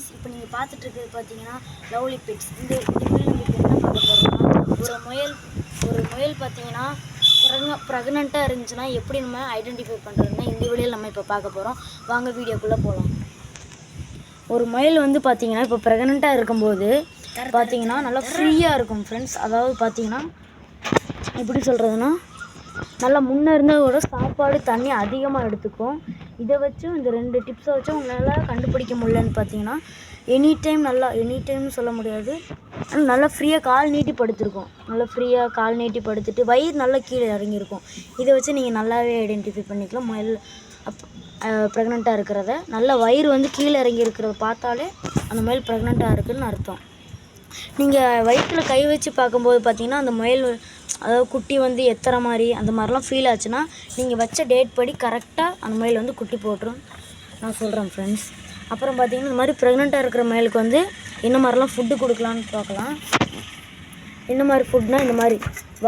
Friends, இப்போ நீங்கள் பார்த்துட்டு இருக்கிறது பார்த்தீங்கன்னா லவ்லி பெட்ஸ். இந்த வீடியோ நம்ம இப்போ என்ன பார்க்க போகிறோம்னா, ஒரு முயல் பார்த்தீங்கன்னா ப்ரெக்னெண்ட்டாக இருந்துச்சுன்னா எப்படி நம்ம ஐடென்டிஃபை பண்ணுறதுன்னா இந்த வீடியோவில் நம்ம இப்போ பார்க்க போகிறோம். வாங்க வீடியோக்குள்ளே போகலாம். ஒரு முயல் வந்து பார்த்தீங்கன்னா இப்போ ப்ரெக்னெண்ட்டாக இருக்கும்போது பார்த்தீங்கன்னா நல்லா ஃப்ரீயாக இருக்கும் ஃப்ரெண்ட்ஸ். அதாவது பார்த்தீங்கன்னா எப்படி சொல்கிறதுனா, நல்லா முன்னே இருந்ததோட சாப்பாடு தண்ணி அதிகமாக எடுத்துக்கும். இதை வச்சும் இந்த 2 டிப்ஸை வச்சும் உங்களால் கண்டுபிடிக்க முடியலன்னு பார்த்தீங்கன்னா, எனி டைம்னு சொல்ல முடியாது, ஆனால் நல்லா ஃப்ரீயாக கால் நீட்டி படுத்திருக்கும். நல்லா ஃப்ரீயாக கால் நீட்டி படுத்துட்டு வயிறு நல்லா கீழே இறங்கியிருக்கும். இதை வச்சு நீங்கள் நல்லாவே ஐடென்டிஃபை பண்ணிக்கலாம். முயல் ப்ரெக்னெண்ட்டாக இருக்கிறத நல்லா வயிறு வந்து கீழே இறங்கி இருக்கிறத பார்த்தாலே அந்த முயல் ப்ரெக்னெண்ட்டாக இருக்குதுன்னு அர்த்தம். நீங்கள் வயிற்றில் கை வச்சு பார்க்கும்போது பார்த்தீங்கன்னா அந்த முயல் அதாவது குட்டி வந்து எத்துற மாதிரி அந்த மாதிரிலாம் ஃபீல் ஆச்சுன்னா நீங்கள் வச்ச டேட் படி கரெக்டாக அந்த முயல் வந்து குட்டி போட்டுரும் நான் சொல்கிறேன் ஃப்ரெண்ட்ஸ். அப்புறம் பார்த்தீங்கன்னா இந்த மாதிரி ப்ரெக்னெண்ட்டாக இருக்கிற முயலுக்கு வந்து என்ன மாதிரிலாம் ஃபுட்டு கொடுக்கலான்னு பார்க்கலாம். என்ன மாதிரி ஃபுட்னால் இந்த மாதிரி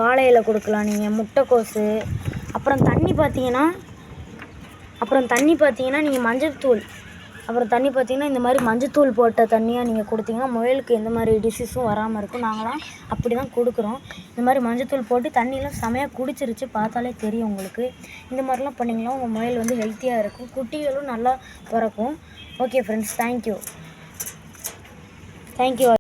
வாழை இலை கொடுக்கலாம், நீங்கள் முட்டைக்கோசு. அப்புறம் தண்ணி பார்த்தீங்கன்னா நீங்கள் மஞ்சள்தூள் இந்த மாதிரி மஞ்சத்தூள் போட்ட தண்ணியாக நீங்கள் கொடுத்தீங்கன்னா முயலுக்கு எந்த மாதிரி டிசீஸும் வராமல் இருக்கும். நாங்களாம் அப்படி தான் கொடுக்குறோம். இந்த மாதிரி மஞ்சத்தூள் போட்டு தண்ணியெலாம் செமையாக குடிச்சிருச்சு, பார்த்தாலே தெரியும் உங்களுக்கு. இந்த மாதிரிலாம் பண்ணிங்கன்னா உங்கள் முயல் வந்து ஹெல்த்தியாக இருக்கும், குட்டிகளும் நல்லா பிறக்கும். Okay friends, thank you.